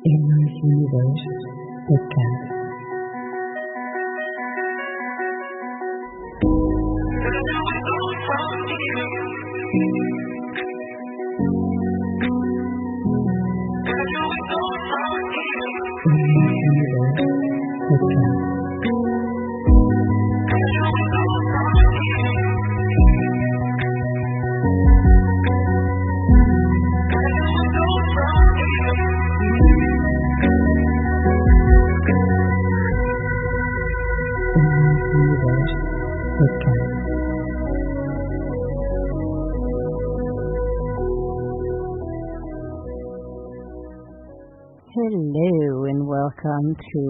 Universe podcast. Hello and welcome to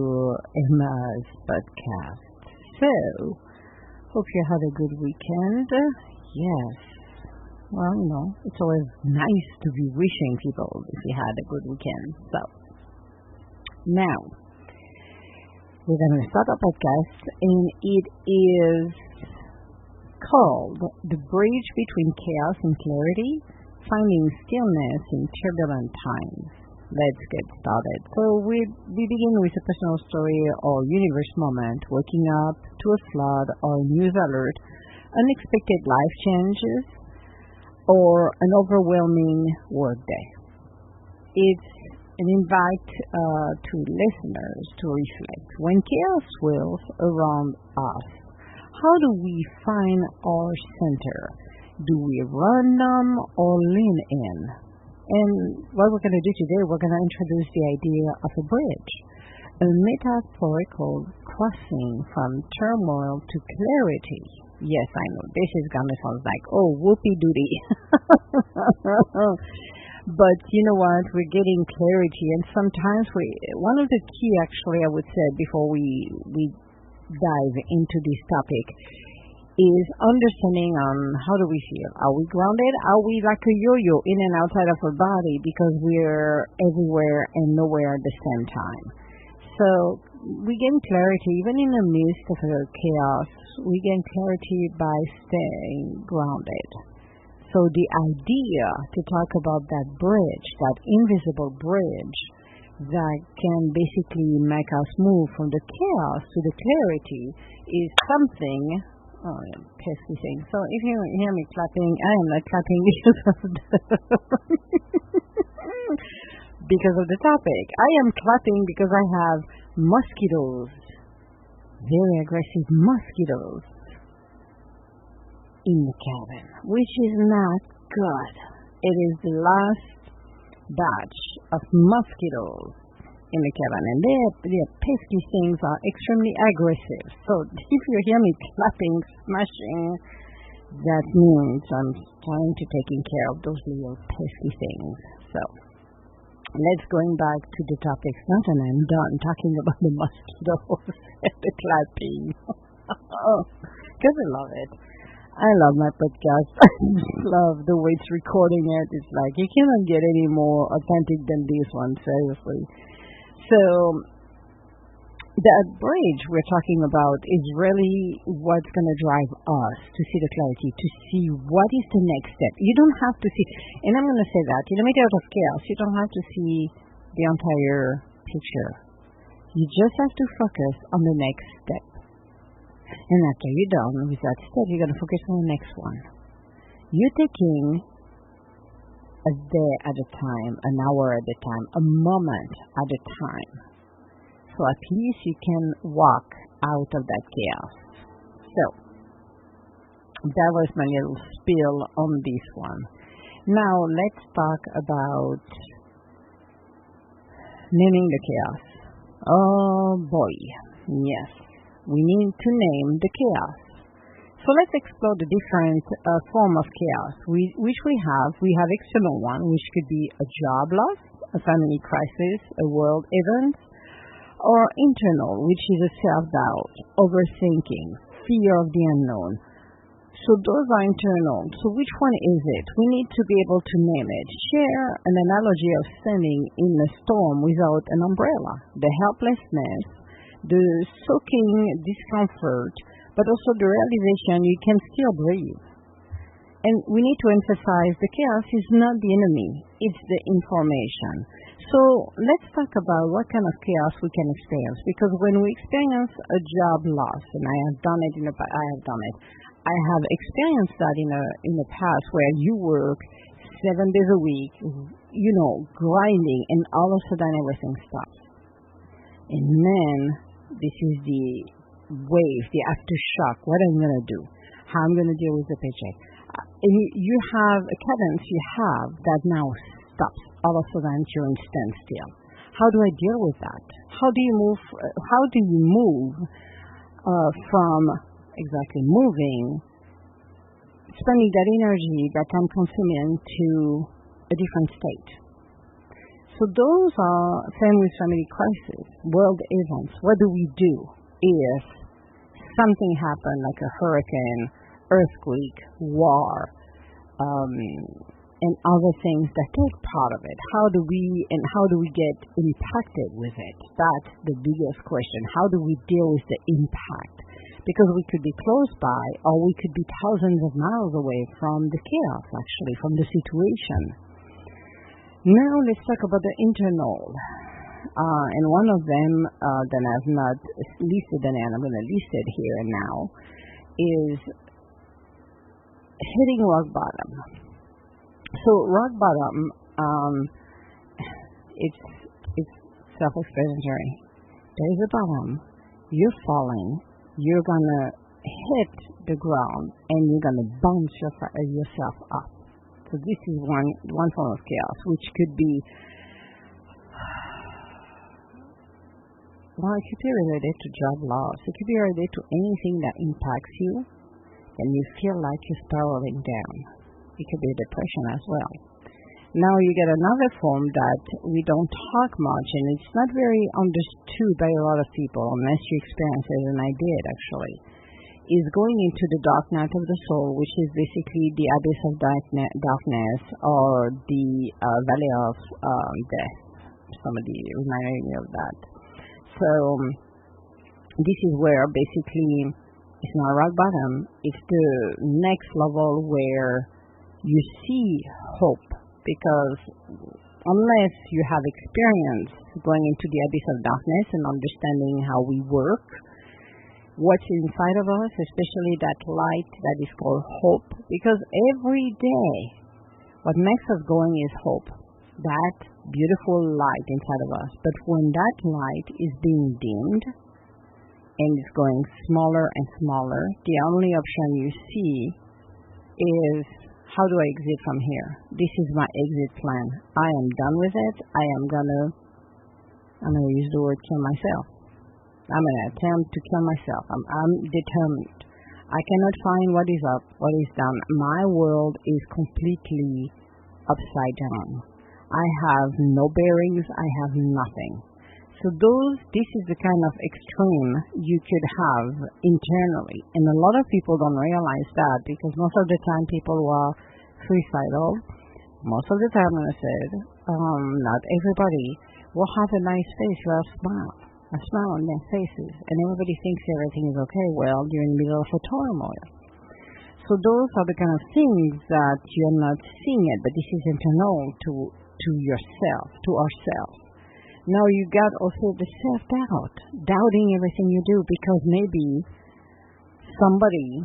Emma's podcast. So, hope you had a good weekend. Yes. Well, it's always nice to be wishing people if you had a good weekend. So, now, we're going to start our podcast and it is called The Bridge Between Chaos and Clarity, Finding Stillness in Turbulent Times. Let's get started. So we begin with a personal story or universe moment, waking up to a flood or news alert, unexpected life changes, or an overwhelming workday. It's an invite to listeners to reflect. When chaos swirls around us, how do we find our center? Do we run numb or lean in? And what we're going to do today, we're going to introduce the idea of a bridge, a metaphorical crossing from turmoil to clarity. Yes, I know, this is going to sound like, whoopee-doody. But you know what, we're getting clarity, and sometimes one of the key, actually, I would say, before we dive into this topic, is understanding on how do we feel. Are we grounded? Are we like a yo-yo in and outside of our body because we're everywhere and nowhere at the same time? So we gain clarity even in the midst of the chaos. We gain clarity by staying grounded. So the idea to talk about that bridge, that invisible bridge that can basically make us move from the chaos to the clarity is something. Oh, yeah, pesky thing. So if you hear me clapping, I am not clapping because of the topic. I am clapping because I have mosquitoes, very aggressive mosquitoes in the cabin, which is not good. It is the last batch of mosquitoes in the cabin, and their pesky things are extremely aggressive. So if you hear me clapping, smashing, that means I'm trying to taking care of those little pesky things. So let's going back to the topic. Not and I'm done talking about the mosquitoes and the clapping. Because I love it. I love my podcast. I just love the way it's recording it. It's like you cannot get any more authentic than this one, seriously. So, that bridge we're talking about is really what's going to drive us to see the clarity, to see what is the next step. You don't have to see, and I'm going to say that, in the middle of chaos, you don't have to see the entire picture. You just have to focus on the next step. And after you're done with that step, you're going to focus on the next one. You're taking a day at a time, an hour at a time, a moment at a time. So at least you can walk out of that chaos. So, that was my little spiel on this one. Now, let's talk about naming the chaos. Oh boy, yes, we need to name the chaos. So let's explore the different form of chaos which we have. We have external one, which could be a job loss, a family crisis, a world event, or internal, which is a self-doubt, overthinking, fear of the unknown. So those are internal. So which one is it? We need to be able to name it. Share an analogy of standing in a storm without an umbrella, the helplessness, the soaking discomfort, but also the realization you can still breathe. And we need to emphasize the chaos is not the enemy, it's the information. So let's talk about what kind of chaos we can experience. Because when we experience a job loss, and I have done it I have experienced that in the past where you work 7 days a week, grinding, and all of a sudden everything stops. And then this is the wave, the aftershock. What am I going to do? How I'm going to deal with the paycheck? And you have a cadence that now stops. All of a sudden you're in standstill. How do I deal with that? How do you move from exactly moving, spending that energy that I'm consuming to a different state? So those are family crisis, world events. What do we do if something happened, like a hurricane, earthquake, war, and other things that take part of it? How do we get impacted with it? That's the biggest question. How do we deal with the impact? Because we could be close by, or we could be thousands of miles away from the chaos, actually, from the situation. Now let's talk about the internal. And one of them that I've not listed, and I'm going to list it here and now, is hitting rock bottom. So rock bottom, it's self-explanatory. There is a bottom. You're falling. You're gonna hit the ground, and you're gonna bounce yourself up. So this is one form of chaos, which could be, it could be related to job loss. It could be related to anything that impacts you, and you feel like you're spiraling down. It could be depression as well. Now you get another form that we don't talk much, and it's not very understood by a lot of people, unless you experience it, and I did actually, is going into the dark night of the soul, which is basically the abyss of darkness, or the valley of death. Somebody reminded me of that. So this is where basically it's not rock bottom, it's the next level where you see hope, because unless you have experience going into the abyss of darkness and understanding how we work, what's inside of us, especially that light that is called hope, because every day what makes us going is hope, that beautiful light inside of us. But when that light is being dimmed and is going smaller and smaller, the only option you see is, how do I exit from here? This is my exit plan. I am done with it. I'm gonna use the word kill myself. I'm gonna attempt to kill myself. I'm determined. I cannot find what is up, what is down. My world is completely upside down. I have no bearings. I have nothing. So this is the kind of extreme you could have internally. And a lot of people don't realize that, because most of the time people are suicidal. Most of the time, I said, not everybody will have a nice face or a smile on their faces. And everybody thinks everything is okay. Well, you're in the middle of a turmoil. So those are the kind of things that you're not seeing it, but this is internal to yourself, to ourselves. Now you got also the self-doubt, doubting everything you do, because maybe somebody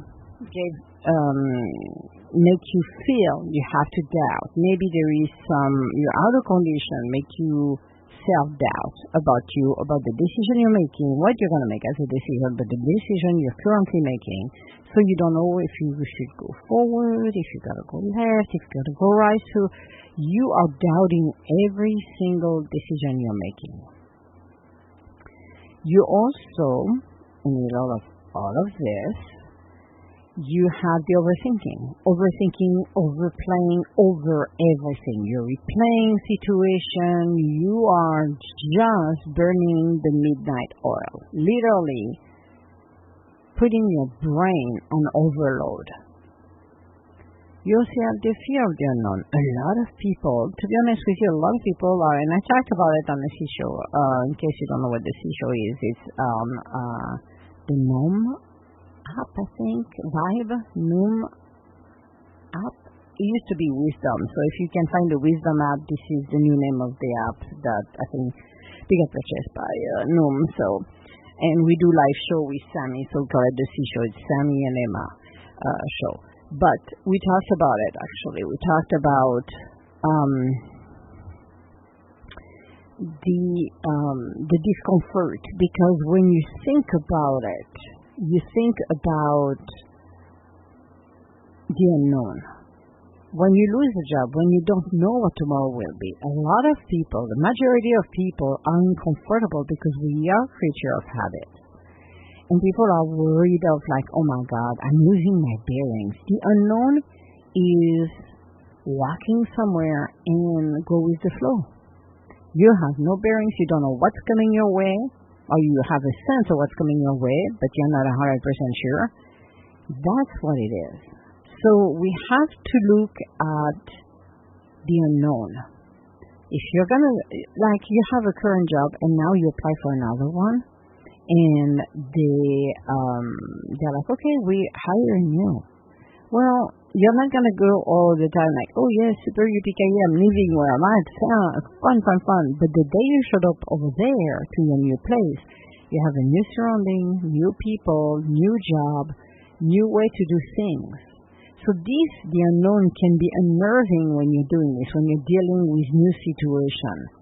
make you feel you have to doubt. Maybe there is your outer condition make you self-doubt about the decision you're making, what you're going to make as a decision, but the decision you're currently making. So you don't know if you should go forward, if you got to go left, if you got to go right. So you are doubting every single decision you're making. You also, in the middle of all of this, you have the overthinking, overplaying over everything. You're replaying situation. You are just burning the midnight oil, literally putting your brain on overload. You also have the fear of the unknown. A lot of people, to be honest with you, a lot of people are, and I talked about it on the C show, in case you don't know what the C show is, it's the numb app, I think, numb app, it used to be Wisdom. So if you can find the Wisdom app, this is the new name of the app that I think they got purchased by numb. So, and we do live show with Sammy, so we call it the C show. It's Sammy and Emma show. But we talked about it actually. We talked about the discomfort, because when you think about it, you think about the unknown. When you lose a job, when you don't know what tomorrow will be, a lot of people, the majority of people, are uncomfortable because we are creatures of habit. And people are worried of like, oh my God, I'm losing my bearings. The unknown is walking somewhere and go with the flow. You have no bearings, you don't know what's coming your way, or you have a sense of what's coming your way, but you're not 100% sure. That's what it is. So we have to look at the unknown. If you're going to, like you have a current job and now you apply for another one, and they're like, okay, we're hiring you. Well, you're not going to go all the time like, oh yes, super yippee-ki-yay, I'm living where I'm at, fun. But the day you showed up over there to your new place, you have a new surrounding, new people, new job, new way to do things. So the unknown can be unnerving when you're doing this, when you're dealing with new situations.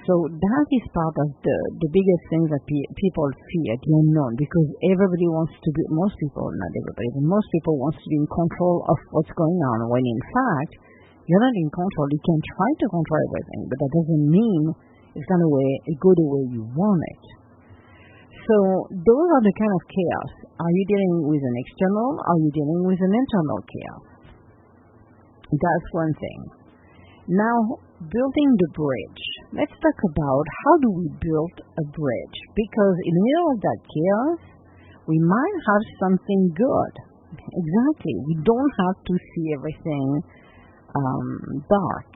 So that is part of the biggest thing that people fear, the unknown, because everybody wants to be, most people, not everybody, but most people wants to be in control of what's going on, when in fact, you're not in control. You can try to control everything, but that doesn't mean it's going to go the way you want it. So those are the kind of chaos. Are you dealing with an external? Are you dealing with an internal chaos? That's one thing. Now, building the bridge. Let's talk about how do we build a bridge? Because in the middle of that chaos, we might have something good. Exactly. We don't have to see everything dark.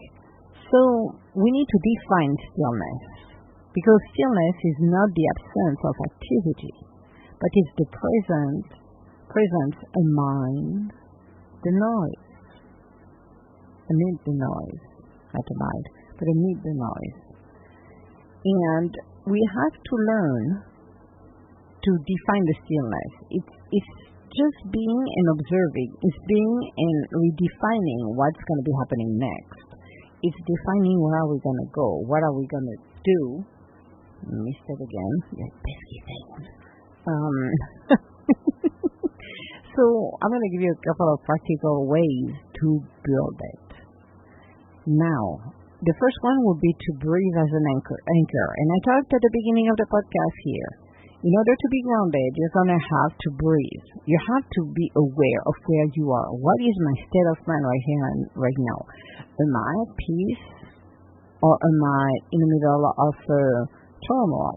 So we need to define stillness. Because stillness is not the absence of activity, but it's the presence among the noise. Amid the noise. Not amid, but amid the noise. And we have to learn to define the stillness. It's just being and observing. It's being and redefining what's going to be happening next. It's defining where are we going to go. What are we going to do? Missed it again. Your pesky things. So I'm going to give you a couple of practical ways to build it. Now, the first one would be to breathe as an anchor. And I talked at the beginning of the podcast here. In order to be grounded, you're going to have to breathe. You have to be aware of where you are. What is my state of mind right here and right now? Am I at peace? Or am I in the middle of turmoil?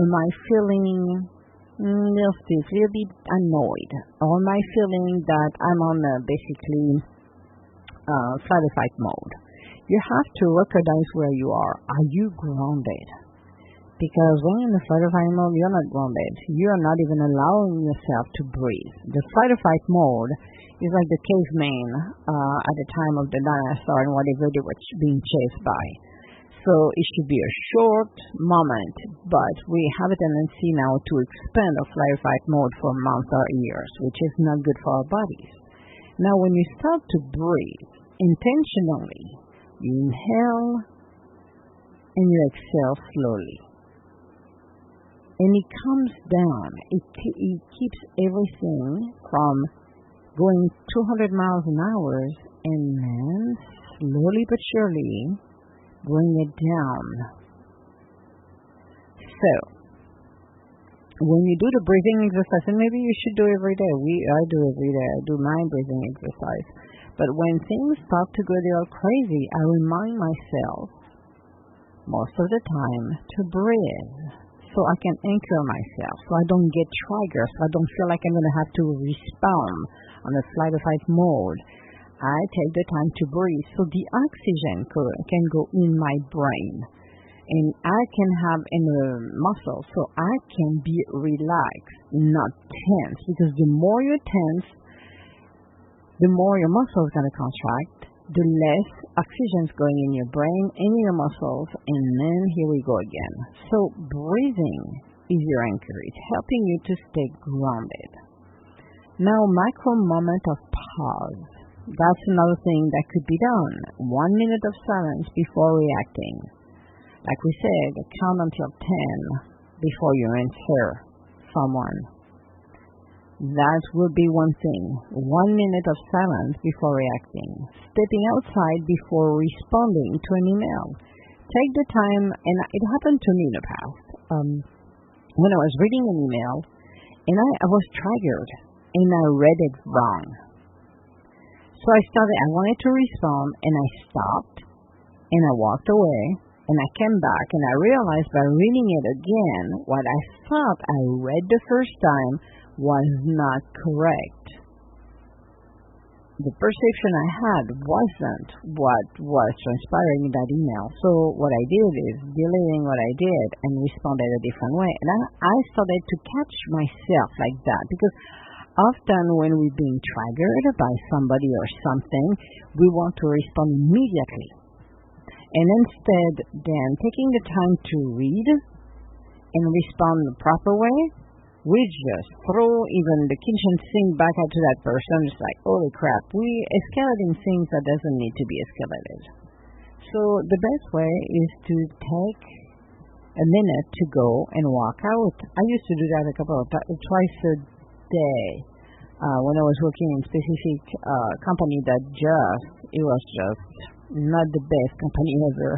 Am I feeling a little bit annoyed? Or am I feeling that I'm on basically flight or fight mode? You have to recognize where you are. Are you grounded? Because when you're in the fight or fight mode, you're not grounded. You're not even allowing yourself to breathe. The fight or fight mode is like the caveman at the time of the dinosaur and whatever they were being chased by. So it should be a short moment, but we have a tendency now to expand our flight or fight mode for months or years, which is not good for our bodies. Now when you start to breathe intentionally, you inhale and you exhale slowly. And it comes down. It keeps everything from going 200 miles an hour and then slowly but surely bring it down. So, when you do the breathing exercise, and maybe you should do it every day. I do every day. I do my breathing exercise. But when things start to go a little crazy, I remind myself most of the time to breathe so I can anchor myself, so I don't get triggered, so I don't feel like I'm going to have to respond on a flight or fight mode. I take the time to breathe so the oxygen can go in my brain and I can have in the muscles so I can be relaxed, not tense, because the more you're tense, the more your muscle is going to contract, the less oxygen is going in your brain, in your muscles, and then here we go again. So breathing is your anchor. It's helping you to stay grounded. Now, micro moment of pause. That's another thing that could be done. 1 minute of silence before reacting. Like we said, count until 10 before you answer someone. That would be one thing. 1 minute of silence before reacting. Stepping outside before responding to an email. Take the time, and it happened to me in the past. When I was reading an email, and I was triggered, and I read it wrong. So I wanted to respond, and I stopped, and I walked away, and I came back, and I realized by reading it again, what I thought I read the first time was not correct. The perception I had wasn't what was transpiring in that email. So what I did is deleting what I did and responded a different way. And I started to catch myself like that, because often when we're being triggered by somebody or something, we want to respond immediately. And instead, then taking the time to read and respond the proper way, we just throw even the kitchen sink back out to that person. It's like, holy crap, we escalating things that doesn't need to be escalated. So the best way is to take a minute to go and walk out. I used to do that twice a day when I was working in specific company that it was just not the best company ever.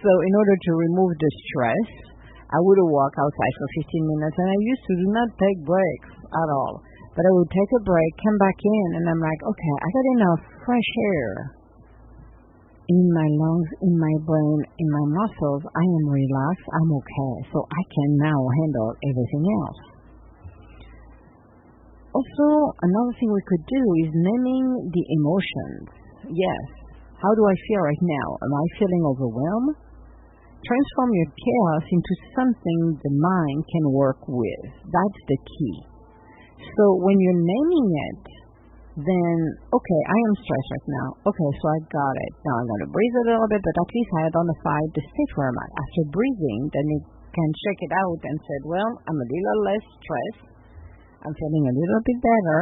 So in order to remove the stress, I would walk outside for 15 minutes, and I used to do not take breaks at all. But I would take a break, come back in, and I'm like, okay, I got enough fresh air in my lungs, in my brain, in my muscles. I am relaxed. I'm okay. So I can now handle everything else. Also, another thing we could do is naming the emotions. Yes. How do I feel right now? Am I feeling overwhelmed? Transform your chaos into something the mind can work with. That's the key. So when you're naming it, then, okay, I am stressed right now. Okay, so I got it. Now I'm going to breathe a little bit, but at least I identified the state where I'm at. After breathing, then you can check it out and say, well, I'm a little less stressed. I'm feeling a little bit better,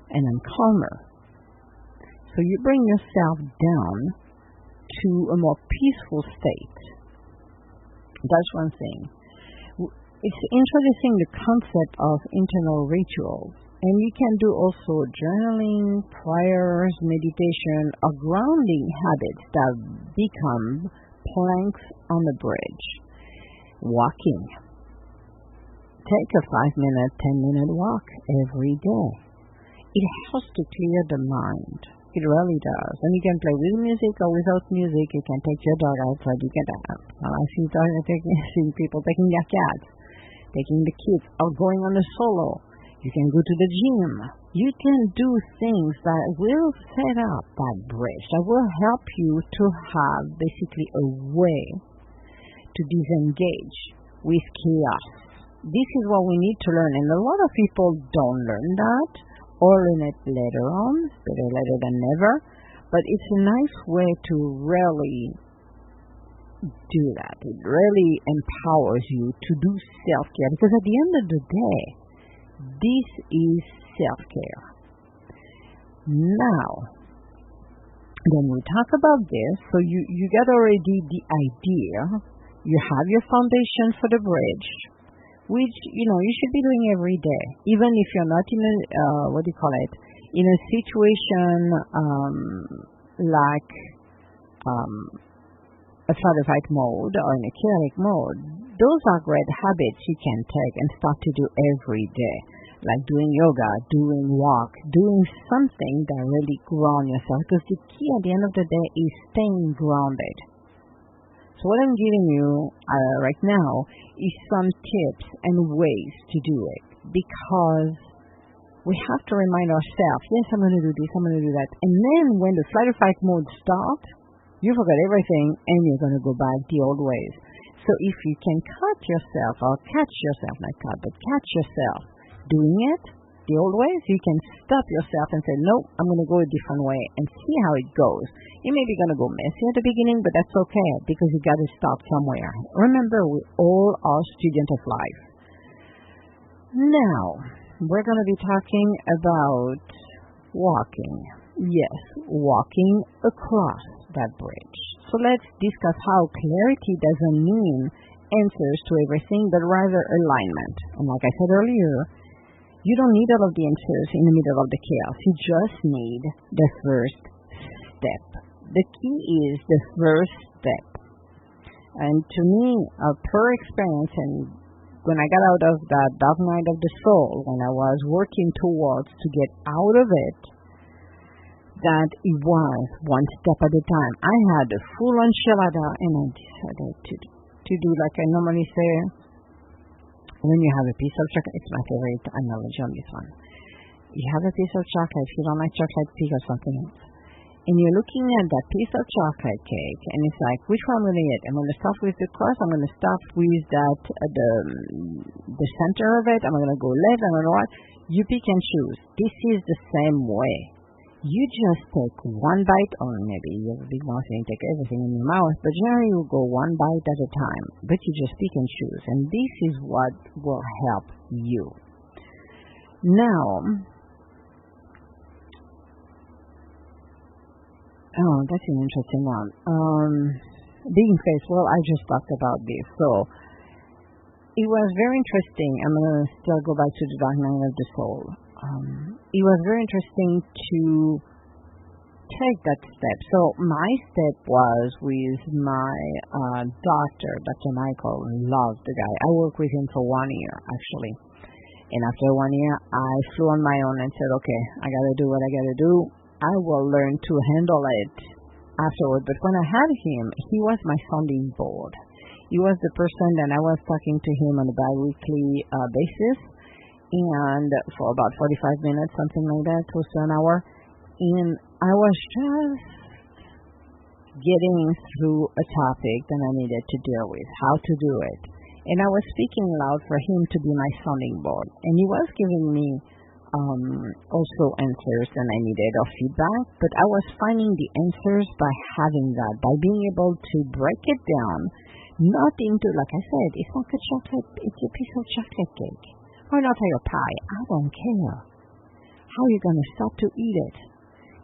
and I'm calmer. So you bring yourself down to a more peaceful state. That's one thing. It's introducing the concept of internal rituals. And you can do also journaling, prayers, meditation, or grounding habits that become planks on the bridge. Walking. Take a 5-minute, 10-minute walk every day. It helps to clear the mind. It really does. And you can play with music or without music. You can take your dog outside. You can I see people taking their cats, taking the kids, or going on a solo. You can go to the gym. You can do things that will set up that bridge, that will help you to have basically a way to disengage with chaos. This is what we need to learn. And a lot of people don't learn that, or learn it later on. Better later than never. But it's a nice way to really do that. It really empowers you to do self-care. Because at the end of the day, this is self-care. Now, when we talk about this, so you got already the idea. You have your foundation for the bridge, which, you should be doing every day. Even if you're not in in a situation like a fight or flight mode or in a chaotic mode. Those are great habits you can take and start to do every day, like doing yoga, doing walk, doing something that really ground yourself, because the key at the end of the day is staying grounded. So what I'm giving you right now is some tips and ways to do it, because we have to remind ourselves, yes, I'm going to do this, I'm going to do that. And then when the flight or fight mode starts, you forget everything and you're going to go back the old ways. So if you can catch yourself doing it, the old ways, you can stop yourself and say, no, I'm going to go a different way and see how it goes. You may be going to go messy at the beginning, but that's okay because you got to start somewhere. Remember, we all are students of life. Now, we're going to be talking about walking. Yes, walking across that bridge. So let's discuss how clarity doesn't mean answers to everything, but rather alignment. And like I said earlier, you don't need all of the answers in the middle of the chaos. You just need the first step. The key is the first step. And to me, per experience, and when I got out of that dark night of the soul, when I was working towards to get out of it, that it was one step at a time. I had a full enchilada, and I decided to do like I normally say, when you have a piece of chocolate, it's my favorite analogy on this one. You have a piece of chocolate, if you don't like chocolate, pick or something else. And you're looking at that piece of chocolate cake, and it's like, which one am I going to eat? I'm going to start with the crust, I'm going to start with that, the center of it, I'm going to go left, I'm going to right. You pick and choose. This is the same way. You just take one bite, or maybe you have a big mouth and you take everything in your mouth, but generally you go one bite at a time, but you just pick and choose, and this is what will help you. Now, that's an interesting one. Being faced, well, I just talked about this, so it was very interesting. I'm going to still go back to the dark night of the soul. It was very interesting to take that step. So my step was with my doctor, Dr. Michael. Loved the guy. I worked with him for 1 year, actually. And after 1 year, I flew on my own and said, okay, I got to do what I got to do. I will learn to handle it afterward. But when I had him, he was my sounding board. He was the person that I was talking to him on a bi-weekly basis. And for about 45 minutes, something like that, close to an hour. And I was just getting through a topic that I needed to deal with, how to do it. And I was speaking loud for him to be my sounding board. And he was giving me also answers that I needed or feedback, but I was finding the answers by having that, by being able to break it down, not into, like I said, it's like a chocolate, it's a piece of chocolate cake. Or not your pie, I don't care. How are you going to start to eat it?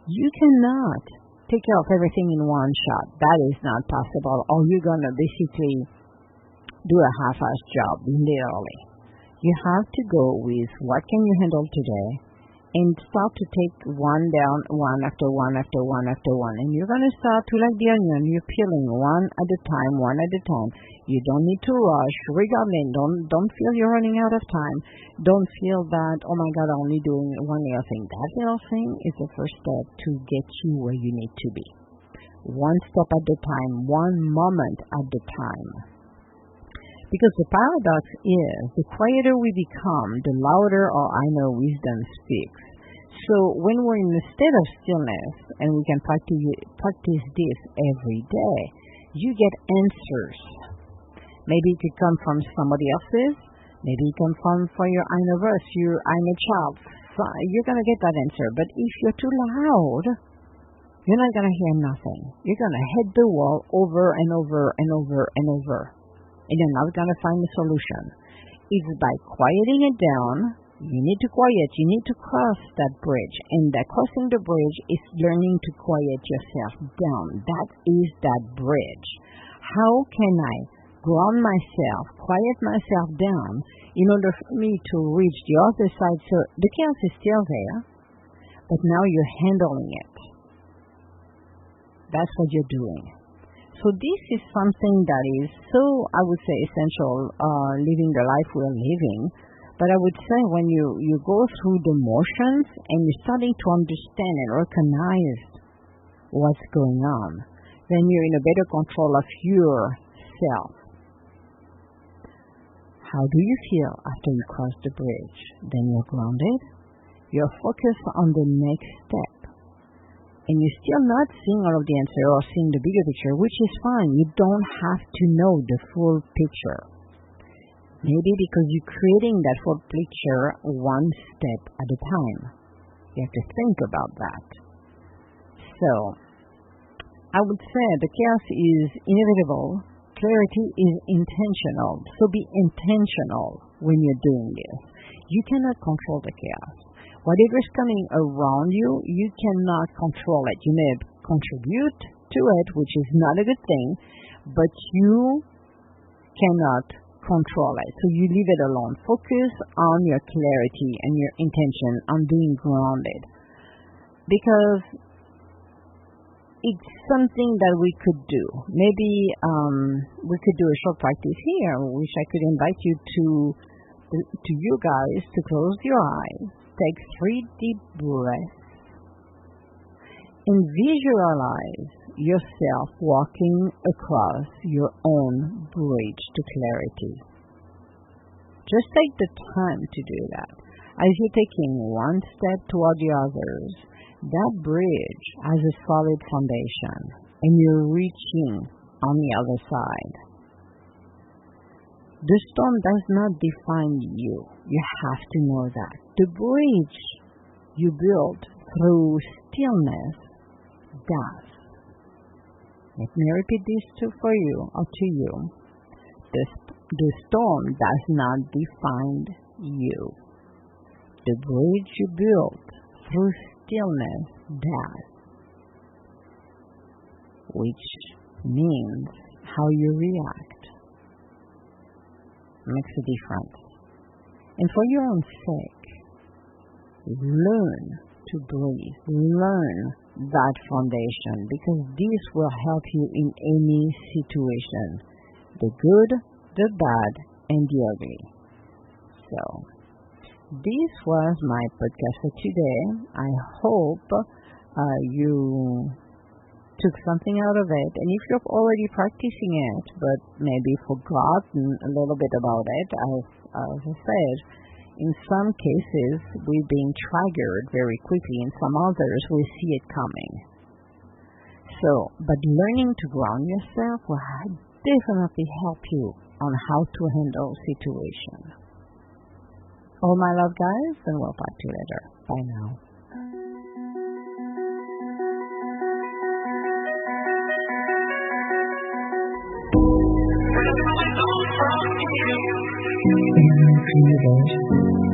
You cannot take care of everything in one shot. That is not possible. Or you're going to basically do a half-assed job, literally. You have to go with what can you handle today and start to take one down, one after one after one after one. And you're going to start to, like the onion, you're peeling one at a time, one at a time. You don't need to rush. Regardless, don't feel you're running out of time. Don't feel that, oh my God, I'm only doing one little thing. That little thing is the first step to get you where you need to be. One step at a time, one moment at a time. Because the paradox is, the quieter we become, the louder our inner wisdom speaks. So when we're in a state of stillness, and we can practice this every day, you get answers. Maybe it could come from somebody else's, maybe it comes from your inner voice, your inner child. So you're going to get that answer. But if you're too loud, you're not going to hear nothing. You're going to hit the wall over and over and over and over. And you're not going to find a solution. It's by quieting it down. You need to quiet. You need to cross that bridge. And that crossing the bridge is learning to quiet yourself down. That is that bridge. How can I ground myself, quiet myself down in order for me to reach the other side? So the chaos is still there, but now you're handling it. That's what you're doing. So this is something that is so, I would say, essential, living the life we're living. But I would say when you go through the motions and you're starting to understand and recognize what's going on, then you're in a better control of yourself. How do you feel after you cross the bridge? Then you're grounded. You're focused on the next step. And you're still not seeing all of the answer or seeing the bigger picture, which is fine. You don't have to know the full picture. Maybe because you're creating that full picture one step at a time. You have to think about that. So, I would say the chaos is inevitable. Clarity is intentional. So be intentional when you're doing this. You cannot control the chaos. Whatever's coming around you, you cannot control it. You may contribute to it, which is not a good thing, but you cannot control it. So you leave it alone. Focus on your clarity and your intention on being grounded. Because it's something that we could do. Maybe we could do a short practice here. I wish I could invite you to you guys to close your eyes. Take 3 deep breaths and visualize yourself walking across your own bridge to clarity. Just take the time to do that. As you're taking one step toward the others, that bridge has a solid foundation and you're reaching on the other side. The storm does not define you. You have to know that. The bridge you build through stillness does. Let me repeat this for you or to you. The storm does not define you. The bridge you build through stillness does. Which means how you react makes a difference. And for your own sake, learn to breathe. Learn that foundation, because this will help you in any situation, the good, the bad, and the ugly. So, this was my podcast for today. I hope you took something out of it, and if you're already practicing it, but maybe forgotten a little bit about it, as I said, in some cases we're being triggered very quickly, in some others we see it coming. So, but learning to ground yourself will definitely help you on how to handle situations. All my love, guys, and we'll talk to you later. Bye now. Universe podcast.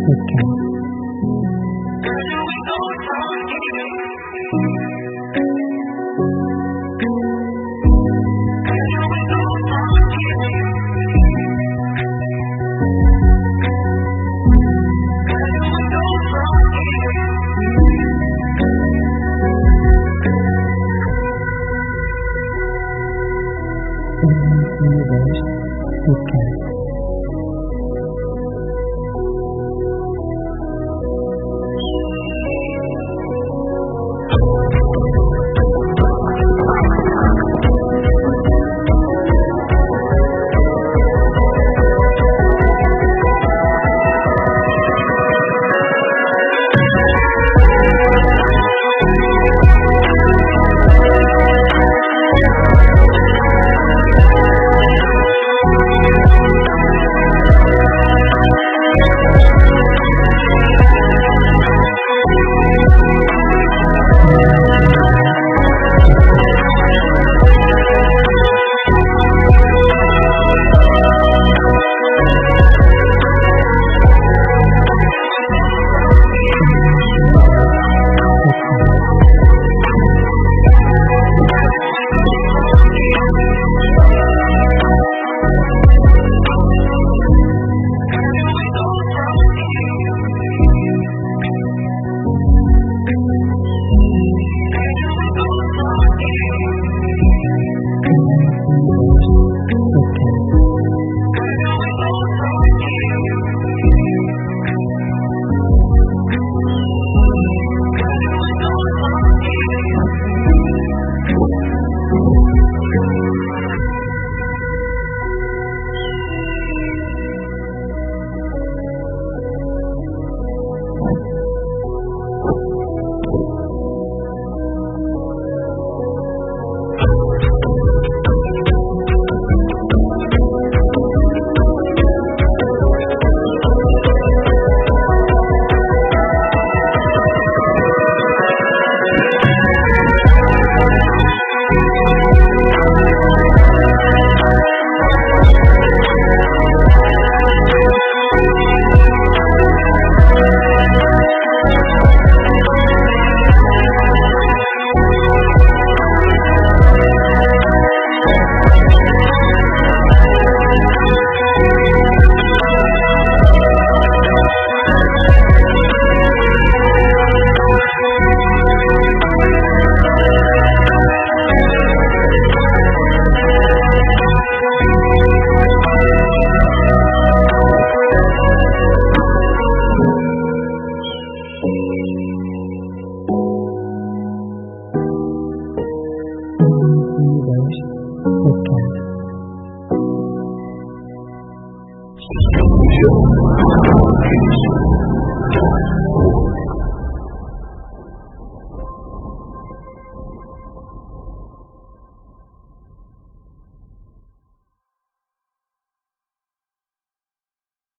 9、8、7、6、5、4、3、2、1。